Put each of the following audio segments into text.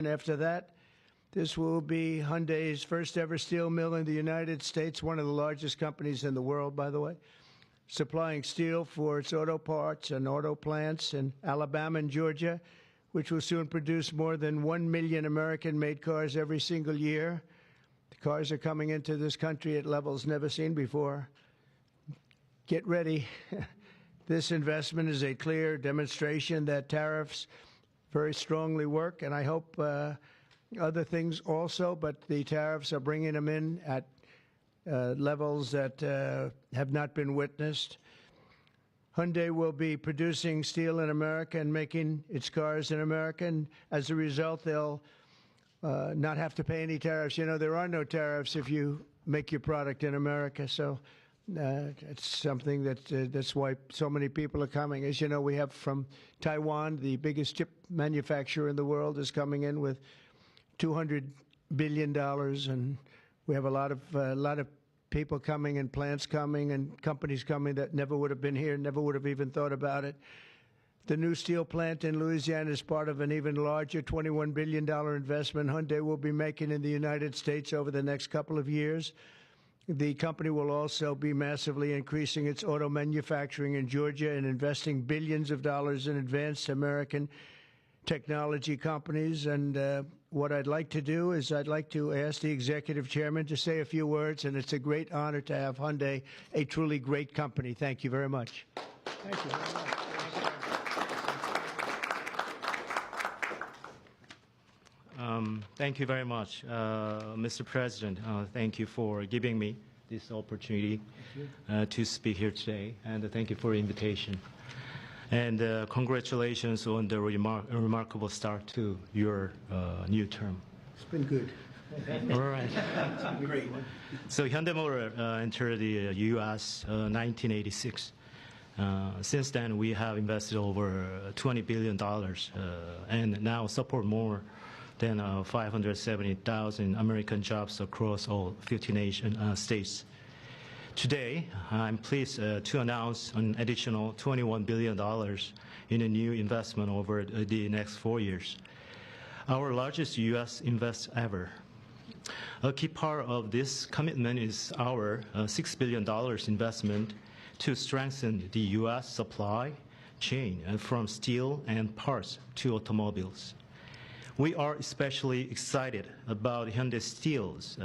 And after that, this will be Hyundai's first ever steel mill in the United States, one of the largest companies in the world, by the way, supplying steel for its auto parts and auto plants in Alabama and Georgia, which will soon produce more than 1 million American-made cars every single year. The cars are coming into this country at levels never seen before. Get ready. This investment is a clear demonstration that tariffs very strongly work, and I hope other things also, but the tariffs are bringing them in at levels that have not been witnessed. Hyundai will be producing steel in America and making its cars in America, and as a result, they'll not have to pay any tariffs. You know, there are no tariffs if you make your product in America, so it's something that's why so many people are coming. As you know, we have from Taiwan, the biggest chip manufacturer in the world, is coming in with $200 billion, and we have a lot of people coming and plants coming and companies coming that never would have been here, never would have even thought about it. The new steel plant in Louisiana is part of an even larger $21 billion investment Hyundai will be making in the United States over the next couple of years. The company will also be massively increasing its auto manufacturing in Georgia and investing billions of dollars in advanced American technology companies. And what I'd like to do is I'd like to ask the executive chairman to say a few words, and it's a great honor to have Hyundai, a truly great company. Thank you very much. Thank you very much. Thank you very much, Mr. President. Thank you for giving me this opportunity to speak here today, and thank you for the invitation. And congratulations on the remarkable start to your new term. It's been good. All right. It's been great. So Hyundai Motor entered the U.S. 1986. Since then, we have invested over $20 billion and now support more than 570,000 American jobs across all 50 states. Today, I'm pleased to announce an additional $21 billion in a new investment over the next 4 years, our largest U.S. invest ever. A key part of this commitment is our $6 billion investment to strengthen the U.S. supply chain from steel and parts to automobiles. We are especially excited about Hyundai Steel's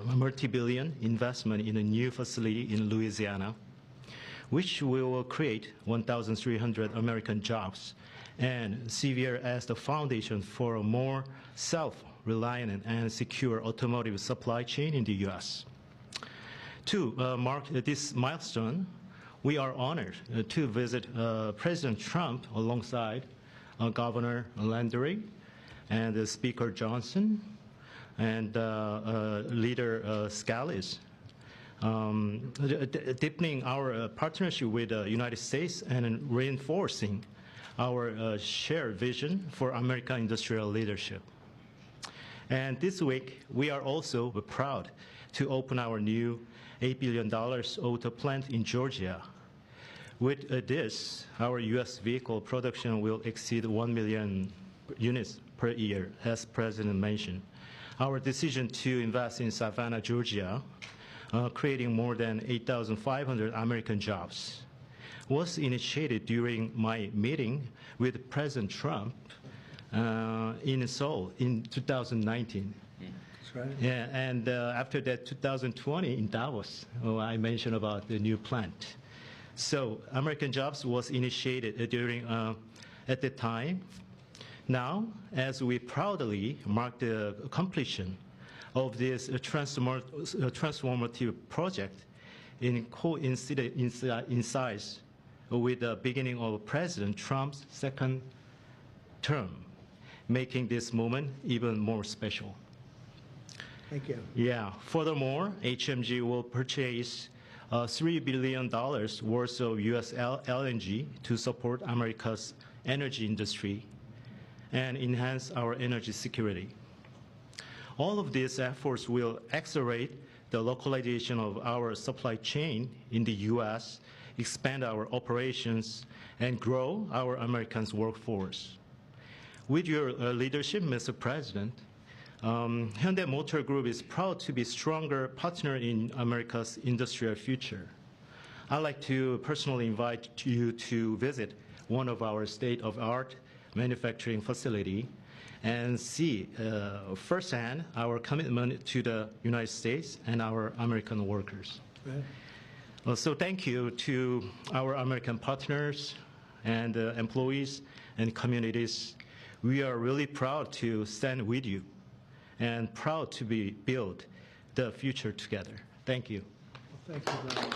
multi-billion investment in a new facility in Louisiana, which will create 1,300 American jobs and serve as the foundation for a more self-reliant and secure automotive supply chain in the U.S. To mark this milestone, we are honored to visit President Trump alongside Governor Landry and Speaker Johnson and Leader Scalise, deepening our partnership with the United States and reinforcing our shared vision for American industrial leadership. And this week, we are also proud to open our new $8 billion auto plant in Georgia. With this, our U.S. vehicle production will exceed 1 million units per year, as President mentioned. Our decision to invest in Savannah, Georgia, creating more than 8,500 American jobs, was initiated during my meeting with President Trump in Seoul in 2019. That's right. Yeah, and after that, 2020 in Davos, I mentioned about the new plant. So American jobs was initiated during at the time. Now, as we proudly mark the completion of this transformative project coincides with the beginning of President Trump's second term, making this moment even more special. Thank you. Yeah. Furthermore, HMG will purchase $3 billion worth of U.S. LNG to support America's energy industry and enhance our energy security. All of these efforts will accelerate the localization of our supply chain in the U.S., expand our operations, and grow our American workforce. With your leadership, Mr. President, Hyundai Motor Group is proud to be a stronger partner in America's industrial future. I'd like to personally invite you to visit one of our state-of-the-art manufacturing facility and see firsthand our commitment to the United States and our American workers. Right. So thank you to our American partners and employees and communities. We are really proud to stand with you and proud to build the future together. Thank you. Well, thank you very much.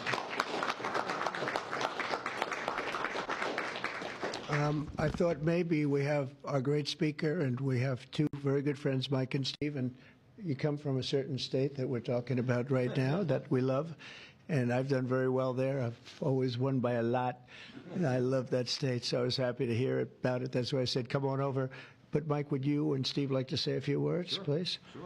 I thought maybe we have our great speaker, and we have two very good friends, Mike and Steve, and you come from a certain state that we're talking about right now that we love, and I've done very well there. I've always won by a lot, and I love that state, so I was happy to hear about it. That's why I said, come on over. But Mike, would you and Steve like to say a few words, please? Sure.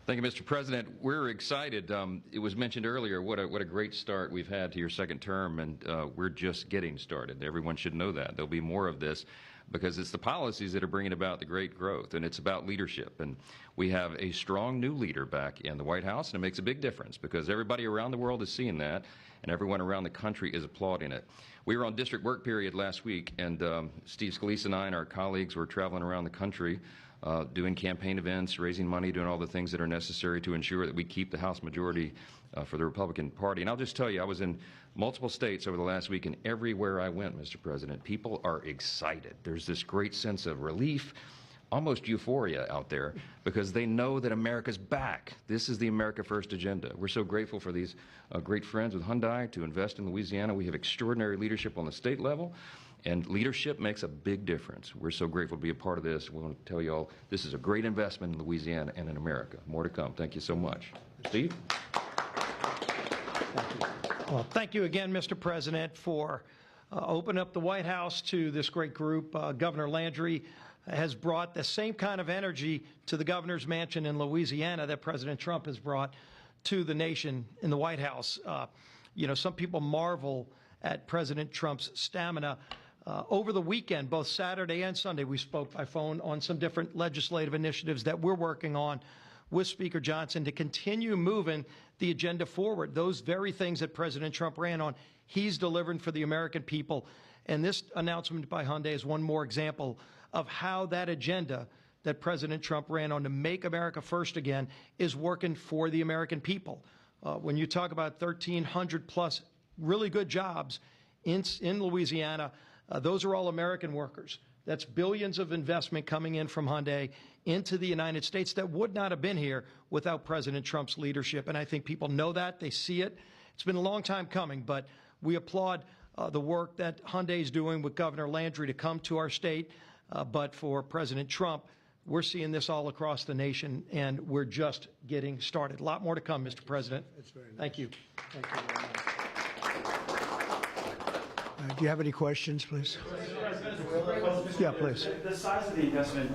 Thank you, Mr. President. We're excited. It was mentioned earlier what a great start we've had to your second term, and we're just getting started. Everyone should know that. There'll be more of this because it's the policies that are bringing about the great growth, and it's about leadership. And we have a strong new leader back in the White House, and it makes a big difference because everybody around the world is seeing that, and everyone around the country is applauding it. We were on district work period last week, and Steve Scalise and I and our colleagues were traveling around the country doing campaign events, raising money, doing all the things that are necessary to ensure that we keep the House majority for the Republican Party. And I'll just tell you, I was in multiple states over the last week, and everywhere I went, Mr. President, people are excited. There's this great sense of relief, almost euphoria out there, because they know that America's back. This is the America First agenda. We're so grateful for these great friends with Hyundai to invest in Louisiana. We have extraordinary leadership on the state level. And leadership makes a big difference. We're so grateful to be a part of this. We want to tell you all this is a great investment in Louisiana and in America. More to come. Thank you so much. Steve? Thank you. Well, thank you again, Mr. President, for opening up the White House to this great group. Governor Landry has brought the same kind of energy to the governor's mansion in Louisiana that President Trump has brought to the nation in the White House. You know, some people marvel at President Trump's stamina. Over the weekend, both Saturday and Sunday, we spoke by phone on some different legislative initiatives that we're working on with Speaker Johnson to continue moving the agenda forward. Those very things that President Trump ran on, he's delivering for the American people. And this announcement by Hyundai is one more example of how that agenda that President Trump ran on to make America first again is working for the American people. When you talk about 1,300 plus really good jobs in Louisiana, those are all American workers. That's billions of investment coming in from Hyundai into the United States that would not have been here without President Trump's leadership. And I think people know that. They see it. It's been a long time coming, but we applaud the work that Hyundai is doing with Governor Landry to come to our state. But for President Trump, we're seeing this all across the nation, and we're just getting started. A lot more to come, Mr. President. That's very nice. Thank you. Thank you very much. Do you have any questions, please? Yeah, please. The size of the investment,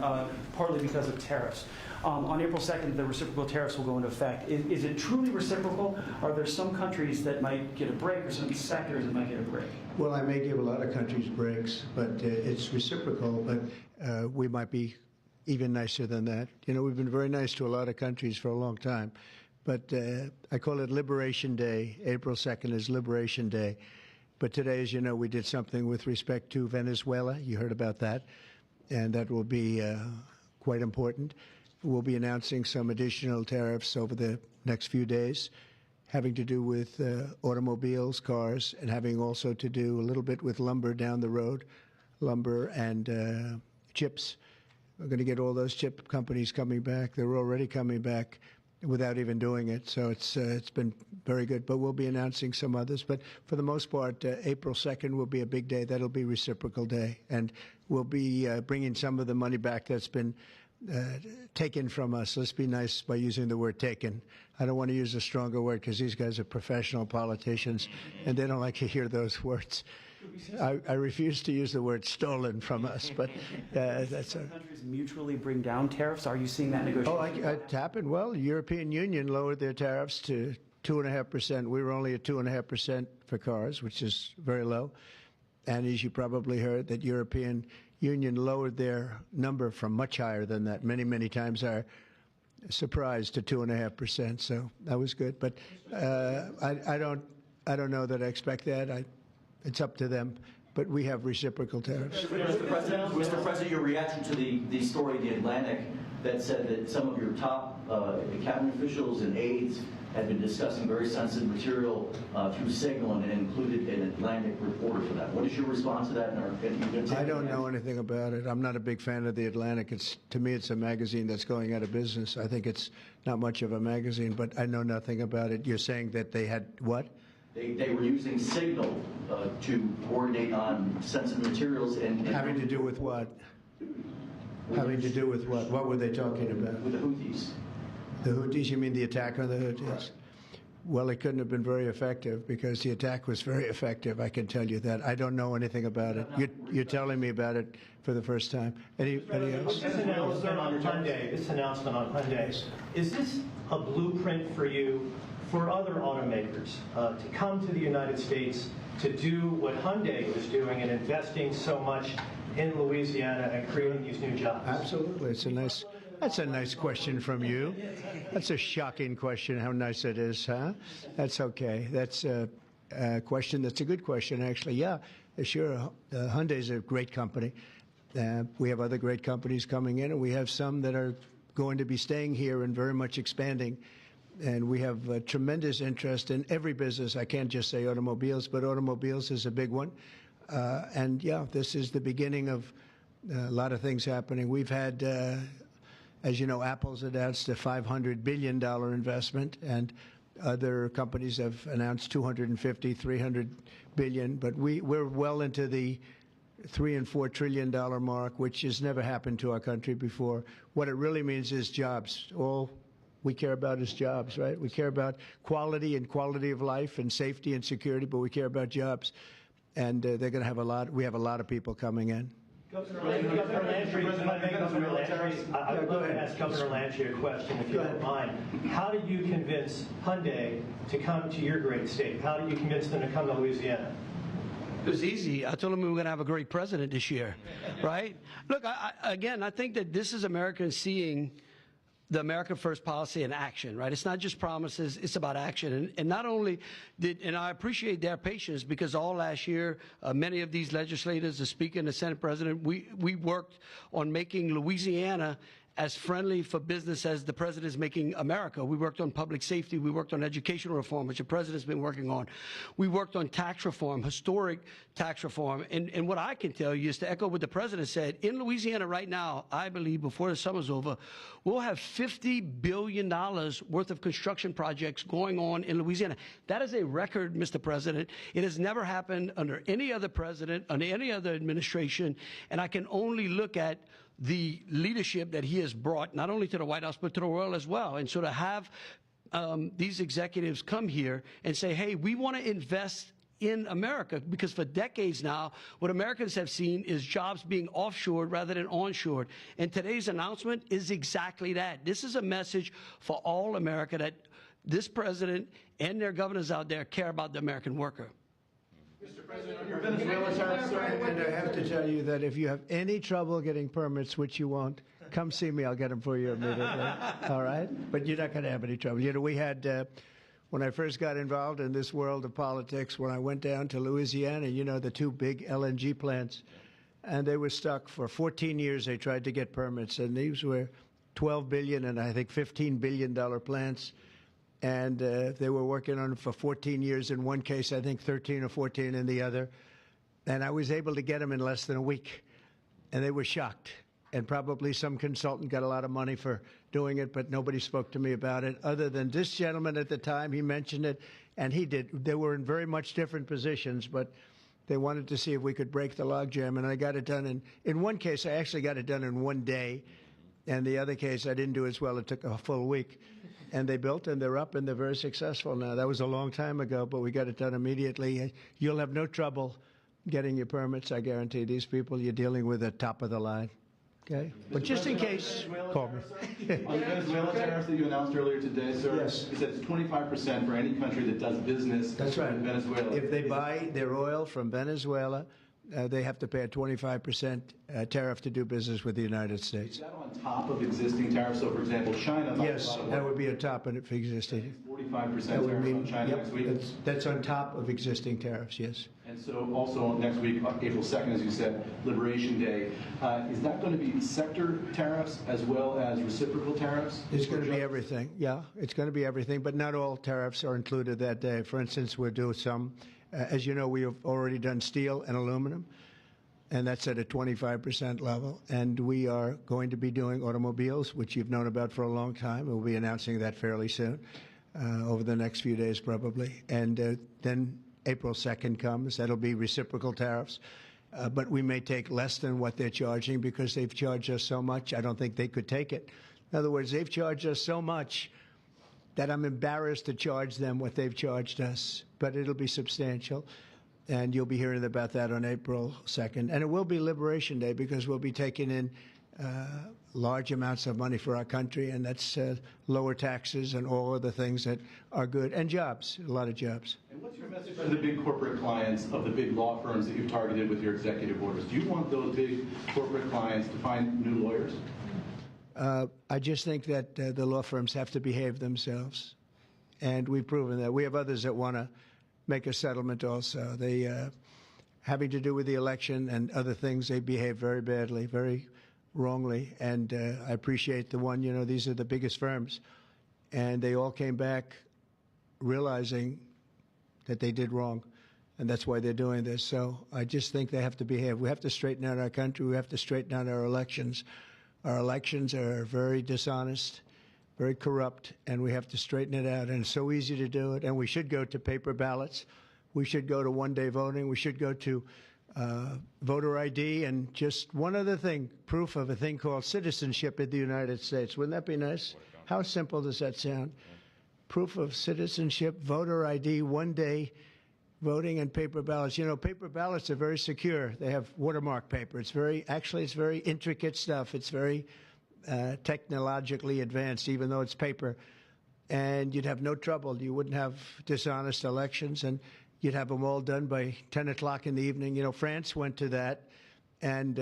partly because of tariffs. On April 2nd, the reciprocal tariffs will go into effect. Is it truly reciprocal? Are there some countries that might get a break or some sectors that might get a break? Well, I may give a lot of countries breaks, but it's reciprocal, but we might be even nicer than that. You know, we've been very nice to a lot of countries for a long time, but I call it Liberation Day. April 2nd is Liberation Day. But today, as you know, we did something with respect to Venezuela. You heard about that, and that will be quite important. We'll be announcing some additional tariffs over the next few days, having to do with automobiles, cars, and having also to do a little bit with lumber down the road, lumber and chips. We're going to get all those chip companies coming back. They're already coming back without even doing it. So it's been very good. But we'll be announcing some others. But for the most part, April 2nd will be a big day. That'll be reciprocal day. And we'll be bringing some of the money back that's been taken from us. Let's be nice by using the word taken. I don't want to use a stronger word because these guys are professional politicians, and they don't like to hear those words. I refuse to use the word stolen from us, but that's Some countries mutually bring down tariffs. Are you seeing that negotiation? Oh, it happened. Well, the European Union lowered their tariffs to 2.5%. We were only at 2.5% for cars, which is very low. And as you probably heard, that European union lowered their number from much higher than that, many, many times higher. Surprised to 2.5%, so that was good. But I don't know that I expect that. It's up to them. But we have reciprocal tariffs. Mr. President, your reaction to the story in The Atlantic that said that some of your top cabinet officials and aides had been discussing very sensitive material through Signal and included an Atlantic reporter for that. What is your response to that? I don't know anything about it. I'm not a big fan of The Atlantic. To me, it's a magazine that's going out of business. I think it's not much of a magazine, but I know nothing about it. You're saying that they had what? They were using Signal to coordinate on sensitive materials and having to do with what? Having to do with what? What were they talking about? With the Houthis. The Houthis? You mean the attack on the Houthis? Right. Well, it couldn't have been very effective because the attack was very effective. I can tell you that. I don't know anything about it. You're telling me about it for the first time. Anybody else? This announcement on Hyundai, is this a blueprint for you for other automakers to come to the United States to do what Hyundai was doing and investing so much in Louisiana and creating these new jobs? Absolutely. That's a nice question from you. That's a shocking question, how nice it is, huh? That's okay. That's a question that's a good question, actually. Yeah, sure. Hyundai's a great company. We have other great companies coming in, and we have some that are going to be staying here and very much expanding. And we have tremendous interest in every business. I can't just say automobiles, but automobiles is a big one. And, yeah, this is the beginning of a lot of things happening. We've had, as you know, Apple's announced a $500 billion investment, and other companies have announced $250, $300 billion. But we're well into the $3 and $4 trillion mark, which has never happened to our country before. What it really means is jobs. All we care about is jobs, right? We care about quality and quality of life and safety and security, but we care about jobs. And they're going to have we have a lot of people coming in. Governor Landry, I would love to ask Governor Landry a question, if you don't mind. How did you convince Hyundai to come to your great state? How did you convince them to come to Louisiana? It was easy. I told them we were going to have a great president this year, right? Look, I think that this is Americans seeing the America First policy in action, right? It's not just promises, it's about action. And not only and I appreciate their patience, because all last year, many of these legislators, the Speaker and the Senate President, we worked on making Louisiana as friendly for business as the President is making America. We worked on public safety. We worked on educational reform, which the President's been working on. We worked on tax reform, historic tax reform. And what I can tell you is to echo what the President said, in Louisiana right now, I believe before the summer's over, we'll have $50 billion worth of construction projects going on in Louisiana. That is a record, Mr. President. It has never happened under any other president, under any other administration. And I can only look at the leadership that he has brought, not only to the White House, but to the world as well. And so to have these executives come here and say, hey, we want to invest in America, because for decades now, what Americans have seen is jobs being offshored rather than onshored. And today's announcement is exactly that. This is a message for all America that this president and their governors out there care about the American worker. Mr. President, on your Venezuela tariffs, and I have to tell you that if you have any trouble getting permits, which you won't, come see me. I'll get them for you immediately. All right? But you're not going to have any trouble. You know, we had, when I first got involved in this world of politics, when I went down to Louisiana, you know, the two big LNG plants, and they were stuck for 14 years. They tried to get permits, and these were $12 billion and I think $15 billion plants. And they were working on it for 14 years in one case, I think 13 or 14 in the other. And I was able to get them in less than a week. And they were shocked. And probably some consultant got a lot of money for doing it, but nobody spoke to me about it, other than this gentleman at the time. He mentioned it, and he did. They were in very much different positions, but they wanted to see if we could break the logjam. And I got it done. In one case, I actually got it done in one day. And the other case, I didn't do as well. It took a full week. And they built, and they're up, and they're very successful now. That was a long time ago, but we got it done immediately. You'll have no trouble getting your permits, I guarantee. These people, you're dealing with the top of the line. Okay? But just in case, call me. On the Venezuela tariffs that you announced earlier today, sir, yes. You said it's 25% for any country that does business That's right. in Venezuela. If they buy their oil from Venezuela, they have to pay a 25% tariff to do business with the United States. Is that on top of existing tariffs? So, for example, China. Yes, that would be on top of it for existing. 45% That would tariff mean, on China yep, next week? that's on top of existing tariffs, yes. And so also next week, April 2nd, as you said, Liberation Day. Is that going to be sector tariffs as well as reciprocal tariffs? It's going to be everything, yeah. It's going to be everything, but not all tariffs are included that day. For instance, we'll do some, as you know, we have already done steel and aluminum, and that's at a 25% level. And we are going to be doing automobiles, which you've known about for a long time. We'll be announcing that fairly soon, over the next few days probably. And then April 2nd comes. That'll be reciprocal tariffs. But we may take less than what they're charging because they've charged us so much. I don't think they could take it. In other words, they've charged us so much that I'm embarrassed to charge them what they've charged us. But it'll be substantial. And you'll be hearing about that on April 2nd. And it will be Liberation Day because we'll be taking in large amounts of money for our country, and that's lower taxes and all of the things that are good, and jobs, a lot of jobs. And what's your message to the big corporate clients of the big law firms that you've targeted with your executive orders? Do you want those big corporate clients to find new lawyers? I just think that the law firms have to behave themselves, and we've proven that. We have others that want to make a settlement also. They, having to do with the election and other things, they behave very badly, very wrongly, and I appreciate the one, you know, these are the biggest firms, and they all came back realizing that they did wrong, and that's why they're doing this. So I just think they have to behave. We have to straighten out our country. We have to straighten out our elections. Our elections are very dishonest, very corrupt, and we have to straighten it out, and it's so easy to do it, and we should go to paper ballots. We should go to one-day voting. We should go to voter ID, and just one other thing, proof of a thing called citizenship in the United States. Wouldn't that be nice? How simple does that sound? Proof of citizenship, voter ID, one-day voting, and paper ballots. You know, paper ballots are very secure. They have watermark paper. It's very intricate stuff. It's very technologically advanced, even though it's paper. And you'd have no trouble. You wouldn't have dishonest elections, and you'd have them all done by 10 o'clock in the evening. You know, France went to that, and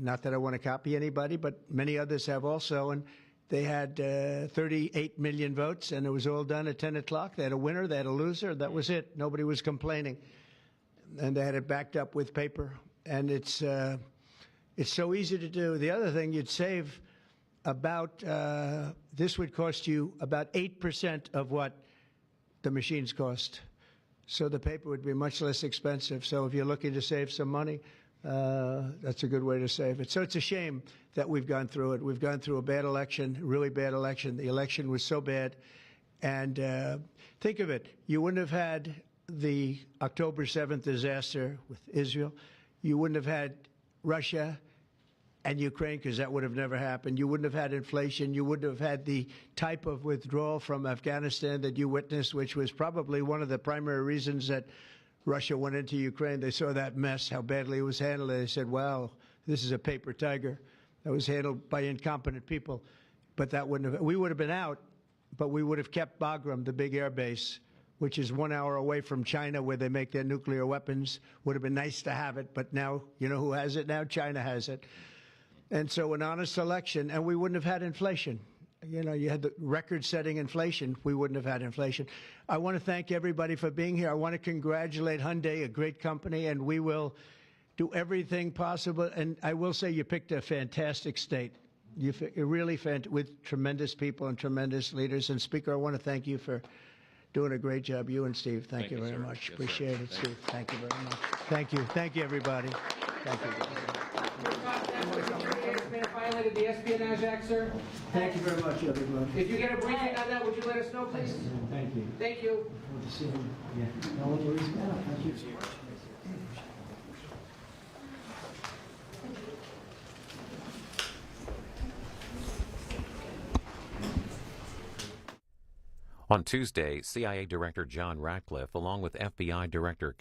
not that I want to copy anybody, but many others have also, and they had 38 million votes, and it was all done at 10 o'clock. They had a winner, they had a loser, that was it. Nobody was complaining. And they had it backed up with paper, and it's so easy to do. The other thing, you'd save about, this would cost you about 8% of what the machines cost. So the paper would be much less expensive. So if you're looking to save some money, that's a good way to save it. So it's a shame that we've gone through it. We've gone through a bad election, really bad election. The election was so bad. And think of it. You wouldn't have had the October 7th disaster with Israel. You wouldn't have had Russia and Ukraine, because that would have never happened. You wouldn't have had inflation. You wouldn't have had the type of withdrawal from Afghanistan that you witnessed, which was probably one of the primary reasons that Russia went into Ukraine. They saw that mess, how badly it was handled. They said, wow, this is a paper tiger. That was handled by incompetent people. But that wouldn't have, we would have been out, but we would have kept Bagram, the big air base, which is 1 hour away from China where they make their nuclear weapons. Would have been nice to have it, but now, you know who has it now? China has it. And so an honest election, and we wouldn't have had inflation. You know, you had the record-setting inflation. We wouldn't have had inflation. I want to thank everybody for being here. I want to congratulate Hyundai, a great company, and we will do everything possible. And I will say you picked a fantastic state. You're really with tremendous people and tremendous leaders. And Speaker, I want to thank you for doing a great job. You and Steve, thank you very much. Yes, appreciate it, Steve. Thank you very much. Thank you. Thank you, everybody. Thank you. Violated the Espionage Act, sir. Thank you very much, everybody. If you get a briefing on that, would you let us know, please? Thank you. Thank you. Good to see you. Yeah. No worries, man. Thank you. On Tuesday, CIA Director John Ratcliffe, along with FBI Director